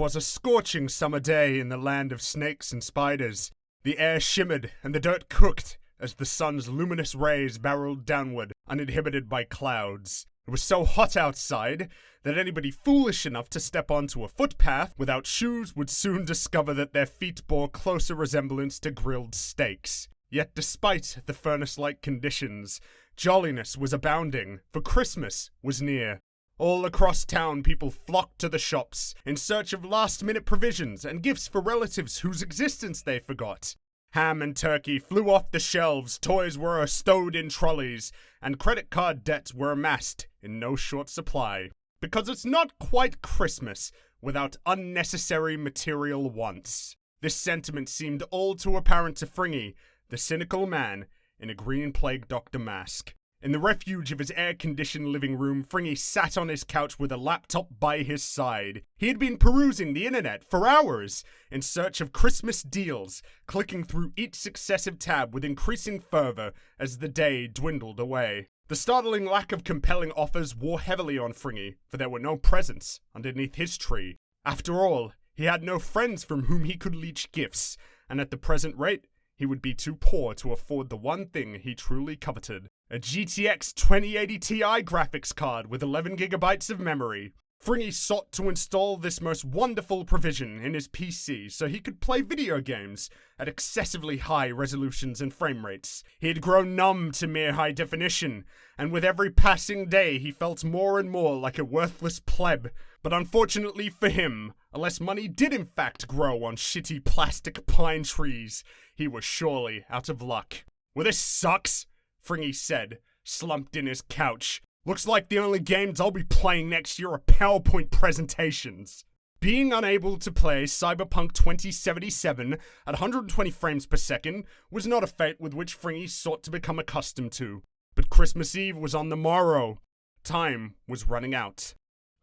'Twas a scorching summer day in the land of snakes and spiders. The air shimmered and the dirt cooked as the sun's luminous rays barreled downward, uninhibited by clouds. It was so hot outside that anybody foolish enough to step onto a footpath without shoes would soon discover that their feet bore closer resemblance to grilled steaks. Yet despite the furnace-like conditions, jolliness was abounding, for Christmas was near. All across town, people flocked to the shops in search of last-minute provisions and gifts for relatives whose existence they forgot. Ham and turkey flew off the shelves, toys were stowed in trolleys, and credit card debts were amassed in no short supply. Because it's not quite Christmas without unnecessary material wants. This sentiment seemed all too apparent to Fringy, the cynical man in a green plague doctor mask. In the refuge of his air-conditioned living room, Fringy sat on his couch with a laptop by his side. He had been perusing the internet for hours in search of Christmas deals, clicking through each successive tab with increasing fervor as the day dwindled away. The startling lack of compelling offers wore heavily on Fringy, for there were no presents underneath his tree. After all, he had no friends from whom he could leech gifts, and at the present rate, he would be too poor to afford the one thing he truly coveted. A GTX 2080 Ti graphics card with 11 gigabytes of memory. Fringy sought to install this most wonderful provision in his PC so he could play video games at excessively high resolutions and frame rates. He had grown numb to mere high definition, and with every passing day he felt more and more like a worthless pleb. But unfortunately for him, unless money did in fact grow on shitty plastic pine trees, he was surely out of luck. "Well, this sucks," Fringy said, slumped in his couch. "Looks like the only games I'll be playing next year are PowerPoint presentations." Being unable to play Cyberpunk 2077 at 120 frames per second was not a fate with which Fringy sought to become accustomed to. But Christmas Eve was on the morrow. Time was running out.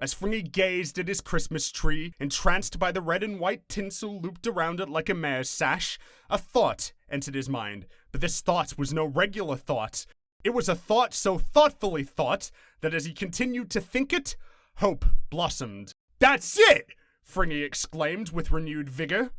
As Fringy gazed at his Christmas tree, entranced by the red and white tinsel looped around it like a mare's sash, a thought entered his mind. But this thought was no regular thought. It was a thought so thoughtfully thought that as he continued to think it, hope blossomed. "That's it!" Fringy exclaimed with renewed vigor.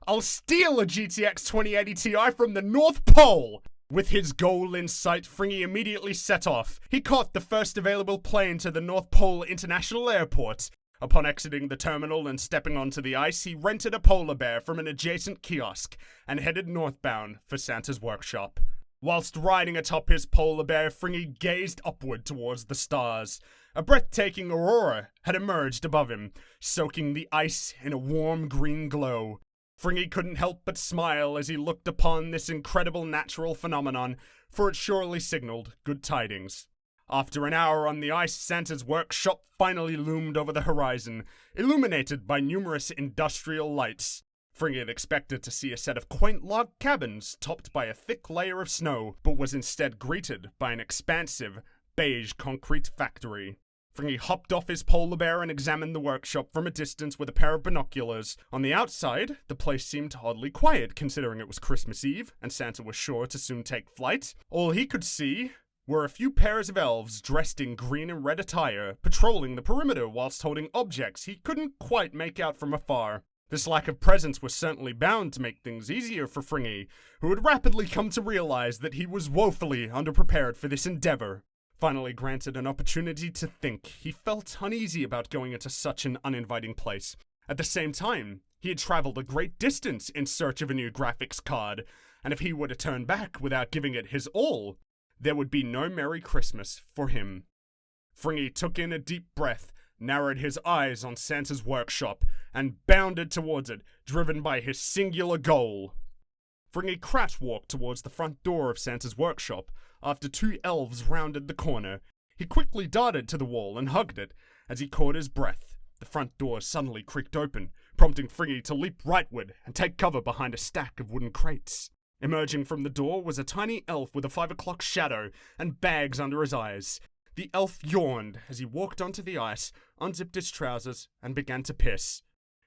"I'll steal a GTX 2080 Ti from the North Pole!" With his goal in sight, Fringy immediately set off. He caught the first available plane to the North Pole International Airport. Upon exiting the terminal and stepping onto the ice, he rented a polar bear from an adjacent kiosk and headed northbound for Santa's workshop. Whilst riding atop his polar bear, Fringy gazed upward towards the stars. A breathtaking aurora had emerged above him, soaking the ice in a warm green glow. Fringy couldn't help but smile as he looked upon this incredible natural phenomenon, for it surely signaled good tidings. After an hour on the ice, Santa's workshop finally loomed over the horizon, illuminated by numerous industrial lights. Fringy had expected to see a set of quaint log cabins topped by a thick layer of snow, but was instead greeted by an expansive, beige concrete factory. Fringy hopped off his polar bear and examined the workshop from a distance with a pair of binoculars. On the outside, the place seemed oddly quiet, considering it was Christmas Eve, and Santa was sure to soon take flight. All he could see were a few pairs of elves dressed in green and red attire, patrolling the perimeter whilst holding objects he couldn't quite make out from afar. This lack of presence was certainly bound to make things easier for Fringy, who had rapidly come to realize that he was woefully underprepared for this endeavor. Finally granted an opportunity to think, he felt uneasy about going into such an uninviting place. At the same time, he had traveled a great distance in search of a new graphics card, and if he were to turn back without giving it his all, there would be no Merry Christmas for him. Fringy took in a deep breath, narrowed his eyes on Santa's workshop, and bounded towards it, driven by his singular goal. Fringy crouch-walked towards the front door of Santa's workshop. After two elves rounded the corner, he quickly darted to the wall and hugged it. As he caught his breath, the front door suddenly creaked open, prompting Fringy to leap rightward and take cover behind a stack of wooden crates. Emerging from the door was a tiny elf with a 5 o'clock shadow and bags under his eyes. The elf yawned as he walked onto the ice, unzipped his trousers, and began to piss.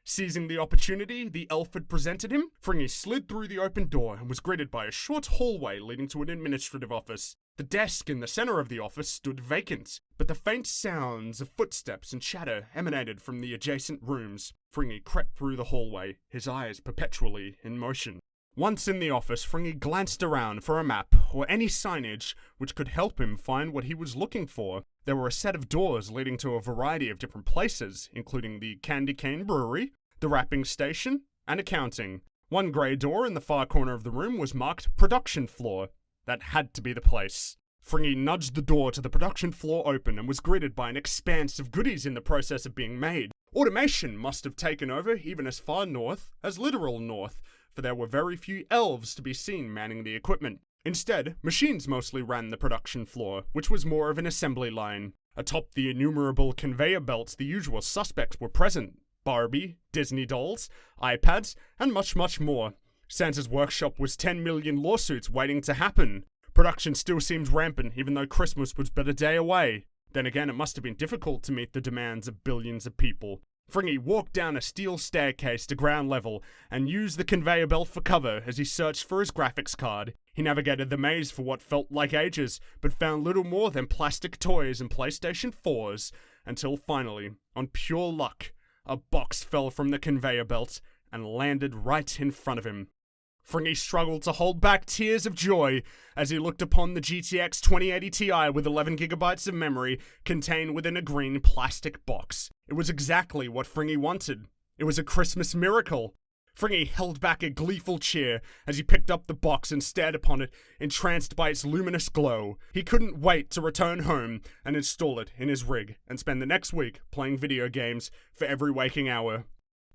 Seizing the opportunity the elf had presented him, Fringy slid through the open door and was greeted by a short hallway leading to an administrative office. The desk in the center of the office stood vacant, but the faint sounds of footsteps and chatter emanated from the adjacent rooms. Fringy crept through the hallway, his eyes perpetually in motion. Once in the office, Fringy glanced around for a map or any signage which could help him find what he was looking for. There were a set of doors leading to a variety of different places, including the Candy Cane Brewery, the wrapping station, and accounting. One grey door in the far corner of the room was marked Production Floor. That had to be the place. Fringy nudged the door to the production floor open and was greeted by an expanse of goodies in the process of being made. Automation must have taken over even as far north as literal north, for there were very few elves to be seen manning the equipment. Instead, machines mostly ran the production floor, which was more of an assembly line. Atop the innumerable conveyor belts, the usual suspects were present: Barbie, Disney dolls, iPads, and much, much more. Santa's workshop was 10 million lawsuits waiting to happen. Production still seemed rampant, even though Christmas was but a day away. Then again, it must have been difficult to meet the demands of billions of people. Fringy walked down a steel staircase to ground level and used the conveyor belt for cover as he searched for his graphics card. He navigated the maze for what felt like ages, but found little more than plastic toys and PlayStation 4s, until finally, on pure luck, a box fell from the conveyor belt and landed right in front of him. Fringy struggled to hold back tears of joy as he looked upon the GTX 2080 Ti with 11 gigabytes of memory contained within a green plastic box. It was exactly what Fringy wanted. It was a Christmas miracle. Fringy held back a gleeful cheer as he picked up the box and stared upon it, entranced by its luminous glow. He couldn't wait to return home and install it in his rig and spend the next week playing video games for every waking hour.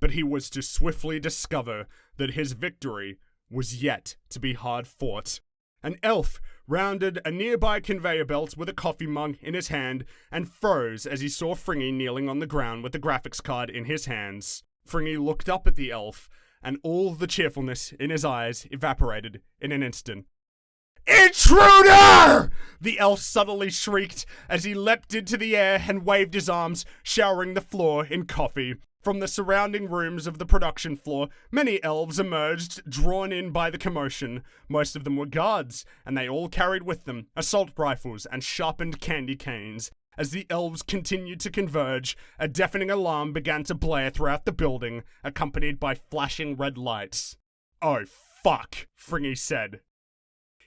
But he was to swiftly discover that his victory was yet to be hard fought. An elf rounded a nearby conveyor belt with a coffee mug in his hand and froze as he saw Fringy kneeling on the ground with the graphics card in his hands. Fringy looked up at the elf, and all the cheerfulness in his eyes evaporated in an instant. "Intruder!" the elf suddenly shrieked as he leapt into the air and waved his arms, showering the floor in coffee. From the surrounding rooms of the production floor, many elves emerged, drawn in by the commotion. Most of them were guards, and they all carried with them assault rifles and sharpened candy canes. As the elves continued to converge, a deafening alarm began to blare throughout the building, accompanied by flashing red lights. "Oh, fuck," Fringy said.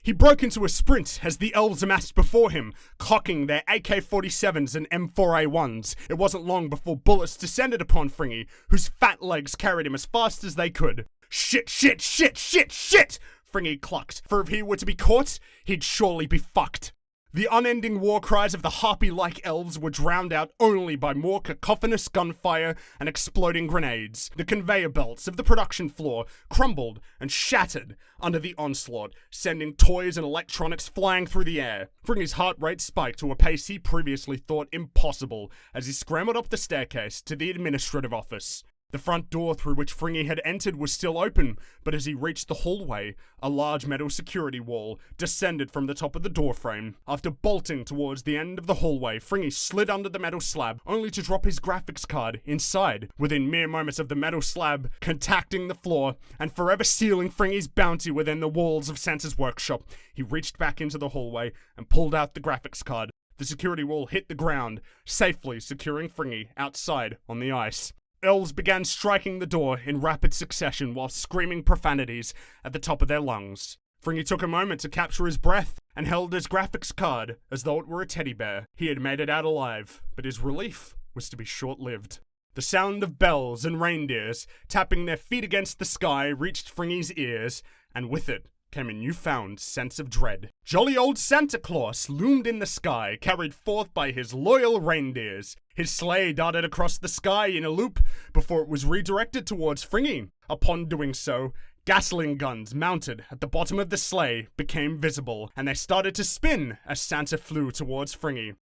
He broke into a sprint as the elves amassed before him, cocking their AK-47s and M4A1s. It wasn't long before bullets descended upon Fringy, whose fat legs carried him as fast as they could. "Shit, shit, shit, shit, shit!" Fringy clucked, for if he were to be caught, he'd surely be fucked. The unending war cries of the harpy-like elves were drowned out only by more cacophonous gunfire and exploding grenades. The conveyor belts of the production floor crumbled and shattered under the onslaught, sending toys and electronics flying through the air. Fringy's heart rate spiked to a pace he previously thought impossible as he scrambled up the staircase to the administrative office. The front door through which Fringy had entered was still open, but as he reached the hallway, a large metal security wall descended from the top of the doorframe. After bolting towards the end of the hallway, Fringy slid under the metal slab, only to drop his graphics card inside, within mere moments of the metal slab contacting the floor and forever sealing Fringy's bounty within the walls of Santa's workshop. He reached back into the hallway and pulled out the graphics card. The security wall hit the ground, safely securing Fringy outside on the ice. Elves began striking the door in rapid succession while screaming profanities at the top of their lungs. Fringy took a moment to capture his breath and held his graphics card as though it were a teddy bear. He had made it out alive, but his relief was to be short-lived. The sound of bells and reindeers tapping their feet against the sky reached Fringy's ears, and with it came a newfound sense of dread. Jolly old Santa Claus loomed in the sky, carried forth by his loyal reindeers. His sleigh darted across the sky in a loop before it was redirected towards Fringy. Upon doing so, Gatling guns mounted at the bottom of the sleigh became visible, and they started to spin as Santa flew towards Fringy.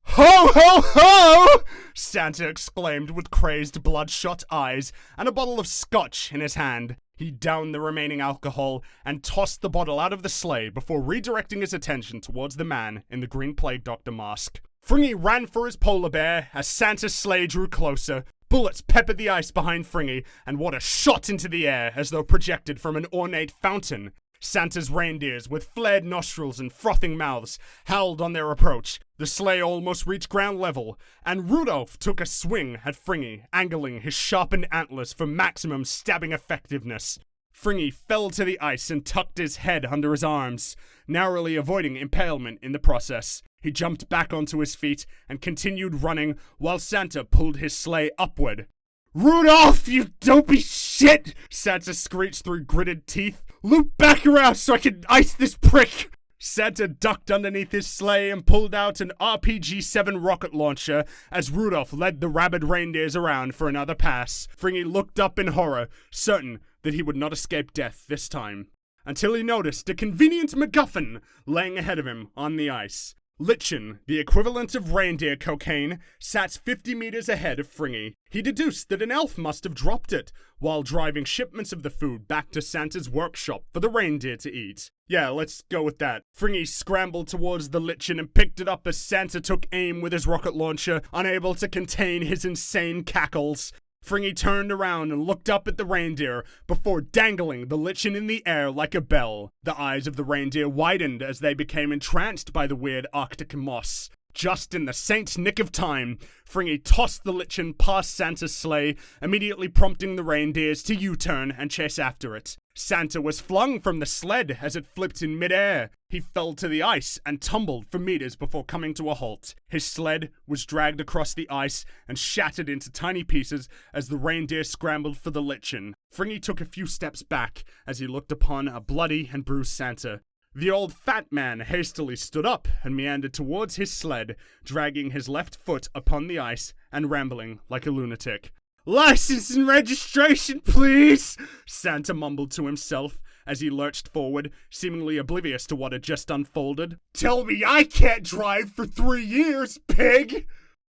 "Ho, ho, ho!" Santa exclaimed with crazed, bloodshot eyes and a bottle of scotch in his hand. He downed the remaining alcohol and tossed the bottle out of the sleigh before redirecting his attention towards the man in the green plague doctor mask. Fringy ran for his polar bear as Santa's sleigh drew closer. Bullets peppered the ice behind Fringy, and water shot into the air as though projected from an ornate fountain. Santa's reindeers, with flared nostrils and frothing mouths, howled on their approach. The sleigh almost reached ground level, and Rudolph took a swing at Fringy, angling his sharpened antlers for maximum stabbing effectiveness. Fringy fell to the ice and tucked his head under his arms, narrowly avoiding impalement in the process. He jumped back onto his feet and continued running while Santa pulled his sleigh upward. "Rudolph, you dopey shit!" Santa screeched through gritted teeth. "Loop back around so I can ice this prick!" Santa ducked underneath his sleigh and pulled out an RPG-7 rocket launcher as Rudolph led the rabid reindeers around for another pass. Fringy looked up in horror, certain that he would not escape death this time, until he noticed a convenient MacGuffin laying ahead of him on the ice. Lichen, the equivalent of reindeer cocaine, sat 50 meters ahead of Fringy. He deduced that an elf must have dropped it while driving shipments of the food back to Santa's workshop for the reindeer to eat. Yeah, let's go with that. Fringy scrambled towards the lichen and picked it up as Santa took aim with his rocket launcher, unable to contain his insane cackles. Fringy turned around and looked up at the reindeer before dangling the lichen in the air like a bell. The eyes of the reindeer widened as they became entranced by the weird Arctic moss. Just in the saint's nick of time, Fringy tossed the lichen past Santa's sleigh, immediately prompting the reindeers to U-turn and chase after it. Santa was flung from the sled as it flipped in midair. He fell to the ice and tumbled for meters before coming to a halt. His sled was dragged across the ice and shattered into tiny pieces as the reindeer scrambled for the lichen. Fringy took a few steps back as he looked upon a bloody and bruised Santa. The old fat man hastily stood up and meandered towards his sled, dragging his left foot upon the ice and rambling like a lunatic. "License and registration, please," Santa mumbled to himself as he lurched forward, seemingly oblivious to what had just unfolded. "Tell me I can't drive for 3 years, pig!"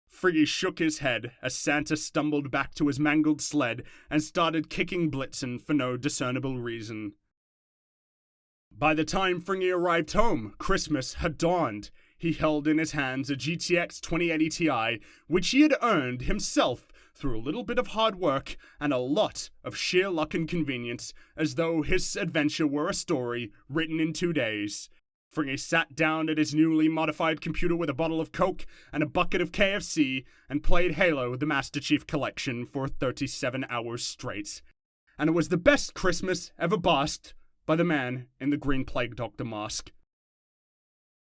Fringy shook his head as Santa stumbled back to his mangled sled and started kicking Blitzen for no discernible reason. By the time Fringy arrived home, Christmas had dawned. He held in his hands a GTX 2080 Ti, which he had earned himself through a little bit of hard work and a lot of sheer luck and convenience, as though his adventure were a story written in 2 days. Fringy sat down at his newly modified computer with a bottle of Coke and a bucket of KFC and played Halo the Master Chief Collection for 37 hours straight. And it was the best Christmas ever bossed by the man in the green plague doctor mask.